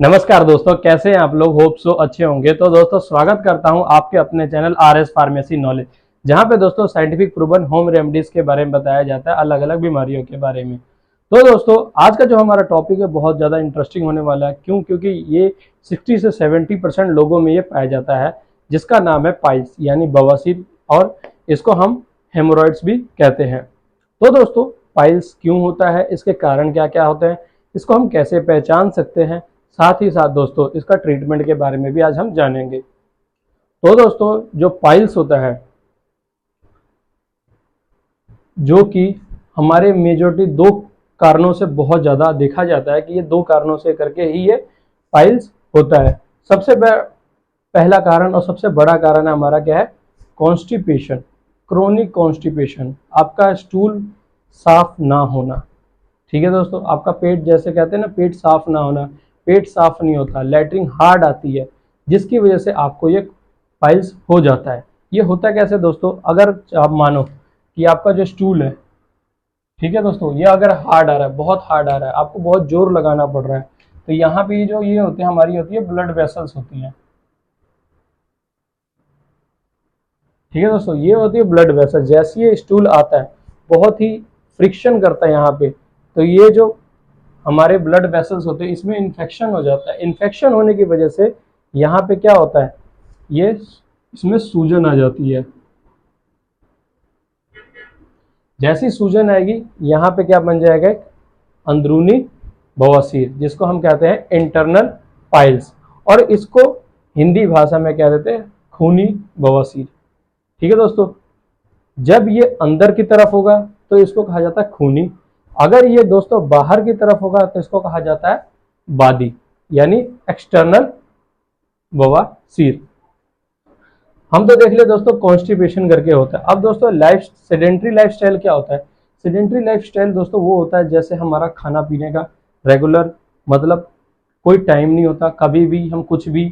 नमस्कार दोस्तों, कैसे हैं आप लोग। होप सो अच्छे होंगे। तो दोस्तों स्वागत करता हूं आपके अपने चैनल आरएस फार्मेसी नॉलेज, जहां पे दोस्तों साइंटिफिक प्रूवन होम रेमेडीज के बारे में बताया जाता है, अलग अलग बीमारियों के बारे में। तो दोस्तों आज का जो हमारा टॉपिक है बहुत ज़्यादा इंटरेस्टिंग होने वाला है। क्यों? क्योंकि ये 60 से 70% लोगों में ये पाया जाता है, जिसका नाम है पाइल्स यानी बवासीर, और इसको हम हेमोरॉइड्स भी कहते हैं। तो दोस्तों पाइल्स क्यों होता है, इसके कारण क्या क्या होते हैं, इसको हम कैसे पहचान सकते हैं, साथ ही साथ दोस्तों इसका ट्रीटमेंट के बारे में भी आज हम जानेंगे। तो दोस्तों जो पाइल्स होता है, जो कि हमारे मेजोरिटी दो कारणों से बहुत ज़्यादा देखा जाता है कि ये दो कारणों से करके ही ये पाइल्स होता है। सबसे पहला कारण और सबसे बड़ा कारण है हमारा क्या है, कॉन्स्टिपेशन, क्रोनिक कॉन्स्टिपेशन, आपका स्टूल साफ ना होना। ठीक है दोस्तों, आपका पेट, जैसे कहते हैं ना, पेट साफ ना होना, पेट साफ नहीं होता, लैट्रिन हार्ड आती है, जिसकी वजह से आपको ये पाइल्स हो जाता है। ये होता कैसे दोस्तों, अगर आप मानो कि आपका जो स्टूल है, ठीक है दोस्तों, ये अगर हार्ड आ रहा है, बहुत हार्ड आ रहा है, आपको बहुत जोर लगाना पड़ रहा है, तो यहाँ पे जो ये होते हैं, हमारी होती है ब्लड वेसल्स होती हैं। ठीक है दोस्तों, ये होती है ब्लड वेसल। जैसे ये स्टूल आता है, बहुत ही फ्रिक्शन करता है यहाँ पे, तो ये जो हमारे ब्लड वेसल्स होते हैं, इसमें इन्फेक्शन हो जाता है। इन्फेक्शन होने की वजह से यहाँ पे क्या होता है, ये इसमें सूजन आ जाती है। जैसी सूजन आएगी, यहाँ पे क्या बन जाएगा, एक अंदरूनी बवासीर, जिसको हम कहते हैं इंटरनल पाइल्स, और इसको हिंदी भाषा में क्या देते हैं, खूनी बवासीर। ठीक है दोस्तों, जब ये अंदर की तरफ होगा तो इसको कहा जाता है खूनी, अगर ये दोस्तों बाहर की तरफ होगा तो इसको कहा जाता है बादी, यानी एक्सटर्नल बवासीर। हम तो देख ले दोस्तों कॉन्स्टिपेशन करके होता है। अब दोस्तों सेडेंट्री लाइफस्टाइल क्या होता है। सेडेंट्री लाइफस्टाइल दोस्तों वो होता है जैसे हमारा खाना पीने का रेगुलर, मतलब कोई टाइम नहीं होता, कभी भी हम कुछ भी,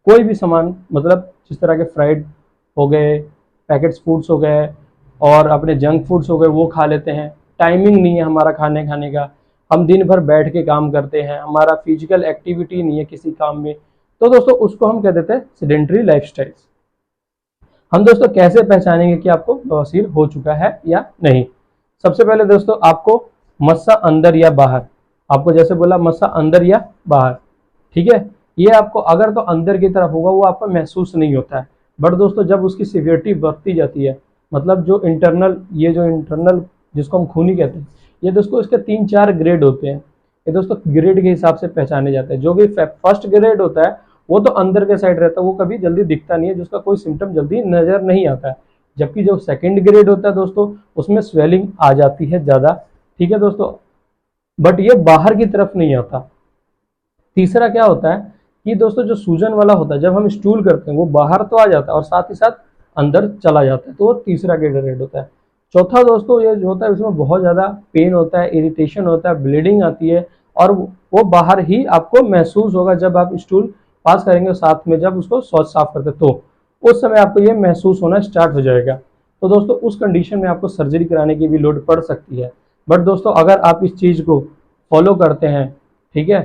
कोई भी सामान, मतलब जिस तरह के फ्राइड हो गए, पैकेट्स फूड्स हो गए, और अपने जंक फूड्स हो गए, वो खा लेते हैं। टाइमिंग नहीं है हमारा खाने का, हम दिन भर बैठ के काम करते हैं, हमारा फिजिकल एक्टिविटी नहीं है किसी काम में, तो दोस्तों उसको हम कह देते हैं सेडेंट्री लाइफस्टाइल। हम दोस्तों कैसे पहचानेंगे कि आपको बवासीर हो चुका है या नहीं। सबसे पहले दोस्तों आपको मस्सा अंदर या बाहर, आपको जैसे बोला मस्सा अंदर या बाहर, ठीक है, ये आपको अगर तो अंदर की तरफ होगा वो आपको महसूस नहीं होता है, बट दोस्तों जब उसकी सिवियरिटी बढ़ती जाती है, मतलब जो इंटरनल, ये जो इंटरनल जिसको हम खूनी कहते हैं, ये दोस्तों इसके 3-4 ग्रेड होते हैं। ये दोस्तों ग्रेड के हिसाब से पहचाने जाते हैं। जो कि फर्स्ट ग्रेड होता है वो तो अंदर के साइड रहता है, वो कभी जल्दी दिखता नहीं है, जिसका कोई सिम्टम जल्दी नजर नहीं आता है। जबकि जो सेकंड ग्रेड होता है दोस्तों, उसमें स्वेलिंग आ जाती है ज़्यादा। ठीक है दोस्तों, बट ये बाहर की तरफ नहीं आता। तीसरा क्या होता है कि दोस्तों जो सूजन वाला होता है, जब हम स्टूल करते हैं वो बाहर तो आ जाता है और साथ ही साथ अंदर चला जाता है, तो वो तीसरा ग्रेड होता है। चौथा दोस्तों ये जो होता है उसमें बहुत ज़्यादा पेन होता है, इरिटेशन होता है, ब्लीडिंग आती है, और वो बाहर ही आपको महसूस होगा जब आप स्टूल पास करेंगे, साथ में जब उसको शौच साफ करते तो उस समय आपको ये महसूस होना स्टार्ट हो जाएगा। तो दोस्तों उस कंडीशन में आपको सर्जरी कराने की भी लोड पड़ सकती है। बट दोस्तों अगर आप इस चीज़ को फॉलो करते हैं, ठीक है,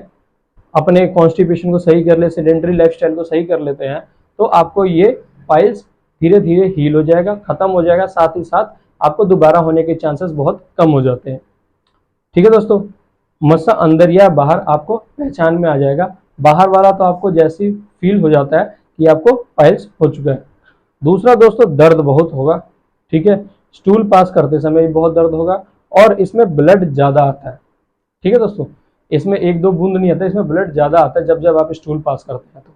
अपने कॉन्स्टिपेशन को सही कर ले, सेडेंटरी लाइफस्टाइल को सही कर लेते हैं, तो आपको ये पाइल्स धीरे धीरे हील हो जाएगा, खत्म हो जाएगा, साथ ही साथ आपको दोबारा होने के चांसेस बहुत कम हो जाते हैं। ठीक है दोस्तों, मस्सा अंदर या बाहर आपको पहचान में आ जाएगा। बाहर वाला तो आपको जैसी फील हो जाता है कि आपको पाइल्स हो चुका है। दूसरा दोस्तों दर्द बहुत होगा, ठीक है, स्टूल पास करते समय भी बहुत दर्द होगा, और इसमें ब्लड ज़्यादा आता है। ठीक है दोस्तों, इसमें 1-2 बूंद नहीं आता, इसमें ब्लड ज़्यादा आता है जब जब आप स्टूल पास करते हैं। तो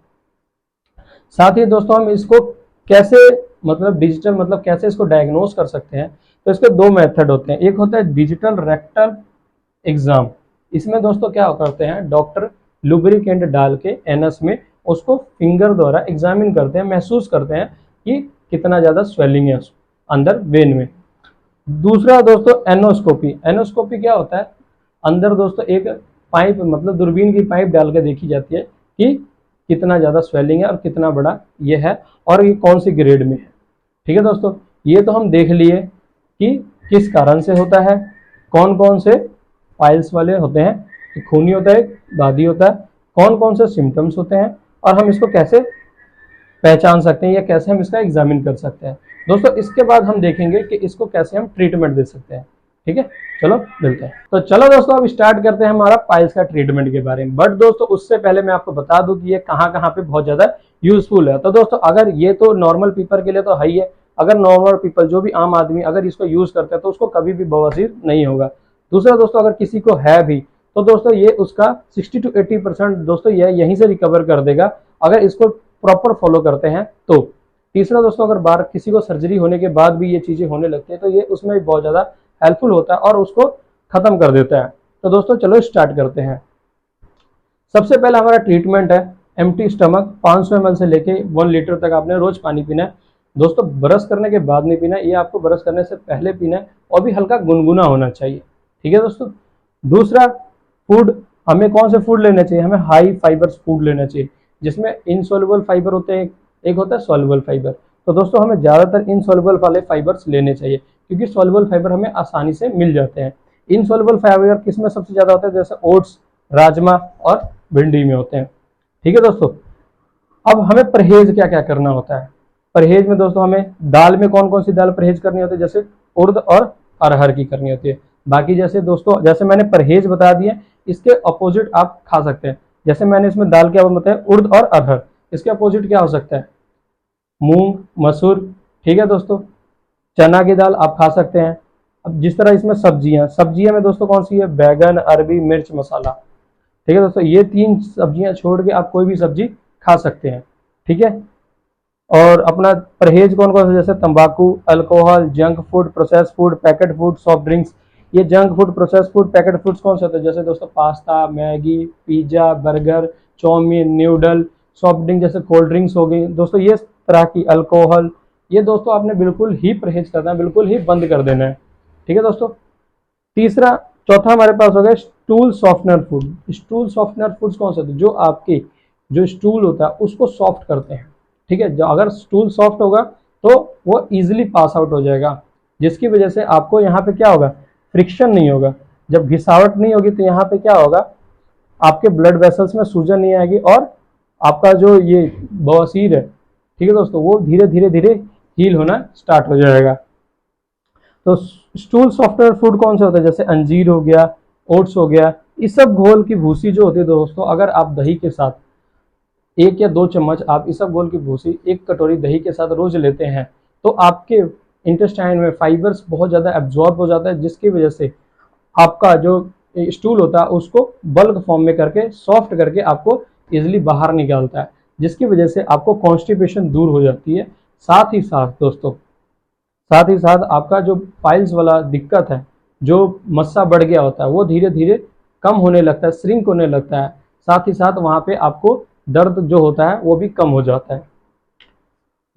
साथ ही दोस्तों हम इसको कैसे, मतलब डिजिटल, मतलब कैसे इसको डायग्नोस कर सकते हैं, तो इसके 2 मेथड होते हैं। एक होता है डिजिटल रेक्टल एग्जाम। इसमें दोस्तों क्या करते हैं, डॉक्टर लुब्रिकेंट डाल के एनस में उसको फिंगर द्वारा एग्जामिन करते हैं, महसूस करते हैं कि कितना ज़्यादा स्वेलिंग है अंदर वेन में। दूसरा दोस्तों एनोस्कोपी। एनोस्कोपी क्या होता है, अंदर दोस्तों एक पाइप, मतलब दूरबीन की पाइप डाल के देखी जाती है कि कितना ज़्यादा स्वेलिंग है और कितना बड़ा ये है, और ये कौन सी ग्रेड में है। ठीक है दोस्तों, ये तो हम देख लिए कि किस कारण से होता है, कौन कौन से पाइल्स वाले होते हैं, खूनी होता है, बादी होता है, कौन कौन से सिम्टम्स होते हैं और हम इसको कैसे पहचान सकते हैं या कैसे हम इसका एग्जामिन कर सकते हैं। दोस्तों इसके बाद हम देखेंगे कि इसको कैसे हम ट्रीटमेंट दे सकते हैं। ठीक है, चलो मिलते हैं। तो चलो दोस्तों अब स्टार्ट करते हैं हमारा पाइल्स का ट्रीटमेंट के बारे में। बट दोस्तों उससे पहले मैं आपको बता दूं कि ये कहाँ कहाँ पे बहुत ज्यादा यूजफुल है। तो दोस्तों अगर ये तो नॉर्मल पीपल के लिए तो है ही है, अगर नॉर्मल पीपल जो भी आम आदमी अगर इसको यूज करते हैं तो उसको कभी भी बवासीर नहीं होगा। दूसरा दोस्तों अगर किसी को है भी तो दोस्तों ये उसका 60 to 80% दोस्तों ये यहीं से रिकवर कर देगा अगर इसको प्रॉपर फॉलो करते हैं तो। तीसरा दोस्तों अगर बाहर किसी को सर्जरी होने के बाद भी ये चीजें होने लगती है तो ये उसमें भी बहुत ज्यादा हेल्पफुल होता है और उसको खत्म कर देता है। तो दोस्तों चलो स्टार्ट करते हैं। सबसे पहला हमारा ट्रीटमेंट है एम्प्टी स्टमक 500 ml से लेके 1 लीटर तक आपने रोज पानी पीना है। दोस्तों ब्रश करने के बाद नहीं पीना है, ये आपको ब्रश करने से पहले पीना है और भी हल्का गुनगुना होना चाहिए। ठीक है दोस्तों। दूसरा फूड, हमें कौन से फूड लेने चाहिए, हमें हाई फाइबर्स फूड लेना चाहिए जिसमें इनसॉल्युबल फाइबर होते हैं, एक होता है सॉल्युबल फाइबर। तो दोस्तों हमें ज्यादातर इनसॉल्युबल वाले फाइबर्स लेने चाहिए क्योंकि सॉल्युबल फाइबर हमें आसानी से मिल जाते हैं। इनसॉल्युबल फाइबर किसमें सबसे ज्यादा होता है, जैसे ओट्स, राजमा और भिंडी में होते हैं। ठीक है दोस्तों। अब हमें परहेज क्या क्या करना होता है। परहेज में दोस्तों हमें दाल में कौन कौन सी दाल परहेज करनी होती है, जैसे उर्द और अरहर की करनी होती है। बाकी जैसे दोस्तों जैसे मैंने परहेज बता दिए, इसके अपोजिट आप खा सकते हैं। जैसे मैंने इसमें दाल क्या बताया, उर्द और अरहर, इसके अपोजिट क्या हो सकता है, मूंग, मसूर। ठीक है दोस्तों। चना की दाल आप खा सकते हैं। अब जिस तरह इसमें सब्जियां में दोस्तों कौन सी है, बैगन, अरबी, मिर्च, मसाला। ठीक है दोस्तों, ये 3 सब्जियां छोड़ के आप कोई भी सब्जी खा सकते हैं। ठीक है। और अपना परहेज कौन कौन सा, जैसे तंबाकू, alcohol, junk food, process food, packet food, soft drinks. ये junk food, process food, packet foods कौन से होते हैं, जैसे दोस्तों pasta, Maggi, pizza, burger, chowmein, noodle. Soft drink जैसे कोल्ड ड्रिंक्स हो गई दोस्तों, ये तरह की अल्कोहल, ये दोस्तों आपने बिल्कुल ही परहेज करना है, बिल्कुल ही बंद कर देना है। ठीक है दोस्तों। चौथा हमारे पास हो गया stool softener food. Stool softener foods कौन से होते हैं, जो आपके जो स्टूल होता है उसको सॉफ्ट करते हैं। ठीक है, अगर स्टूल सॉफ्ट होगा तो वो इजीली पास आउट हो जाएगा, जिसकी वजह से आपको यहाँ पे क्या होगा, फ्रिक्शन नहीं होगा। जब घिसावट नहीं होगी तो यहाँ पे क्या होगा, आपके ब्लड वेसल्स में सूजन नहीं आएगी और आपका जो ये बवासीर है, ठीक है दोस्तों, वो धीरे धीरे धीरे हील होना स्टार्ट हो जाएगा। तो स्टूल सॉफ्टवेयर फूड कौन से होते हैं, जैसे अंजीर हो गया, ओट्स हो गया। इस सब घोल की भूसी जो होती है दोस्तों, अगर आप दही के साथ 1 या 2 चम्मच आप इस सब घोल की भूसी 1 कटोरी दही के साथ रोज लेते हैं तो आपके इंटेस्टाइन में फाइबर्स बहुत ज़्यादा एब्जॉर्ब हो जाता है, जिसकी वजह से आपका जो स्टूल होता है उसको बल्क फॉर्म में करके सॉफ्ट करके आपको इजिली बाहर निकालता है, जिसकी वजह से आपको कॉन्स्टिपेशन दूर हो जाती है। साथ ही साथ दोस्तों, साथ ही साथ आपका जो पाइल्स वाला दिक्कत है, जो मस्सा बढ़ गया होता है, वो धीरे धीरे कम होने लगता है, श्रिंक होने लगता है। साथ ही साथ वहाँ पे आपको दर्द जो होता है वो भी कम हो जाता है।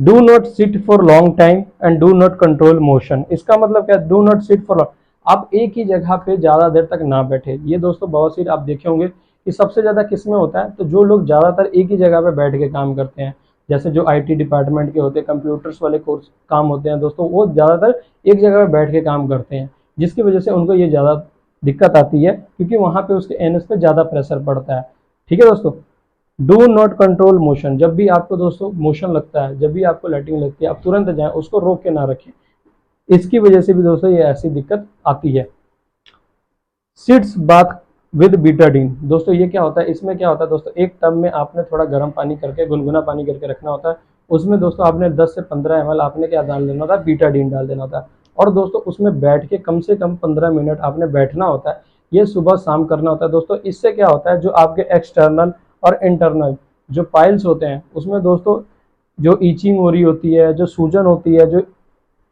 Do not sit for long time and do not control motion. इसका मतलब क्या है, do not sit for long, आप एक ही जगह पे ज़्यादा देर तक ना बैठे। ये दोस्तों बवासीर आप देखे होंगे कि सबसे ज़्यादा किस में होता है, तो जो लोग ज़्यादातर एक ही जगह पे बैठ के काम करते हैं, जैसे जो IT डिपार्टमेंट के होते हैं, कंप्यूटर्स वाले कोर्स काम होते हैं दोस्तों, वो ज़्यादातर एक जगह पे बैठ के काम करते हैं, जिसकी वजह से उनको ये ज़्यादा दिक्कत आती है क्योंकि वहाँ पे उसके एनस पे ज़्यादा प्रेशर पड़ता है। ठीक है दोस्तों। डू नॉट कंट्रोल मोशन, जब भी आपको दोस्तों मोशन लगता है, जब भी आपको लैट्रिन लगती है, आप तुरंत जाएं, उसको रोक के ना रखें। इसकी वजह से भी दोस्तों ये ऐसी दिक्कत आती है। सिट्स बाथ विद बीटाडीन, दोस्तों ये क्या होता है, इसमें क्या होता है दोस्तों, एक टब में आपने थोड़ा गर्म पानी करके, गुनगुना पानी करके रखना होता है। उसमें दोस्तों आपने 10 से 15 ml आपने क्या डाल देना होता है, बीटाडीन डाल देना होता है। और दोस्तों उसमें बैठ के कम से कम 15 मिनट आपने बैठना होता है। ये सुबह शाम करना होता है दोस्तों। इससे क्या होता है, जो आपके एक्सटर्नल और इंटरनल जो पाइल्स होते हैं उसमें दोस्तों जो ईचिंग हो रही होती है, जो सूजन होती है, जो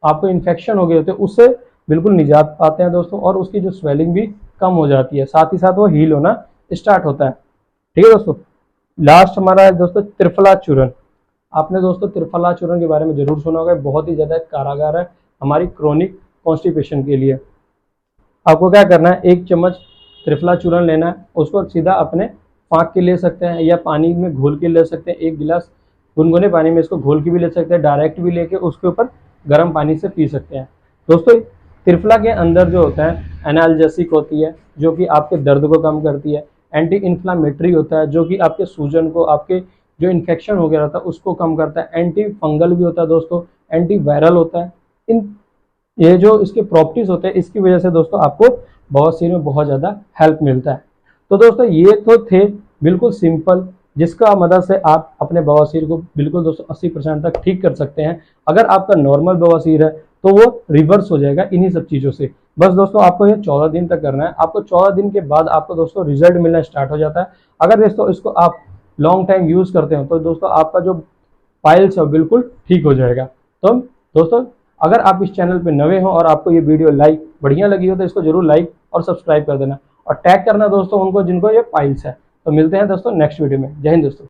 आपको इन्फेक्शन हो गए होते हैं, उससे बिल्कुल निजात पाते हैं दोस्तों, और उसकी जो स्वेलिंग भी कम हो जाती है, साथ ही साथ वो हील होना स्टार्ट होता है। ठीक है दोस्तों। लास्ट हमारा है दोस्तों त्रिफला चूर्ण। आपने दोस्तों त्रिफला चूर्ण के बारे में जरूर सुना होगा, बहुत ही ज़्यादा कारागार है हमारी क्रोनिक कॉन्स्टिपेशन के लिए। आपको क्या करना है, 1 चम्मच त्रिफला चूर्ण लेना है, उसको सीधा अपने फाँक के ले सकते हैं या पानी में घोल के ले सकते हैं। 1 गिलास गुनगुने पानी में इसको घोल के भी ले सकते हैं, डायरेक्ट भी लेके उसके ऊपर गर्म पानी से पी सकते हैं। दोस्तों त्रिफला के अंदर जो होता है एनाल्जेसिक होती है, जो कि आपके दर्द को कम करती है। एंटी इन्फ्लामेटरी होता है जो कि आपके सूजन को, आपके जो इन्फेक्शन हो गया रहता है उसको कम करता है। एंटी फंगल भी होता है दोस्तों, एंटी वायरल होता है। इन ये जो इसके प्रॉपर्टीज होते हैं इसकी वजह से दोस्तों आपको बवासीर में बहुत ज़्यादा हेल्प मिलता है। तो दोस्तों ये तो थे बिल्कुल सिंपल, जिसका मदद से आप अपने बवासीर को बिल्कुल दोस्तों 80% तक ठीक कर सकते हैं। अगर आपका नॉर्मल बवासीर है तो वो रिवर्स हो जाएगा इन्हीं सब चीज़ों से। बस दोस्तों आपको ये 14 दिन तक करना है। आपको 14 दिन के बाद आपको दोस्तों रिजल्ट मिलना स्टार्ट हो जाता है। अगर दोस्तों इसको आप लॉन्ग टाइम यूज़ करते हो तो दोस्तों आपका जो पाइल्स है बिल्कुल ठीक हो जाएगा। तो दोस्तों अगर आप इस चैनल पे नए हो और आपको ये वीडियो बढ़िया लगी हो तो इसको जरूर लाइक और सब्सक्राइब कर देना और टैग करना दोस्तों उनको जिनको ये पाइल्स है। तो मिलते हैं दोस्तों नेक्स्ट वीडियो में। जय हिंद दोस्तों।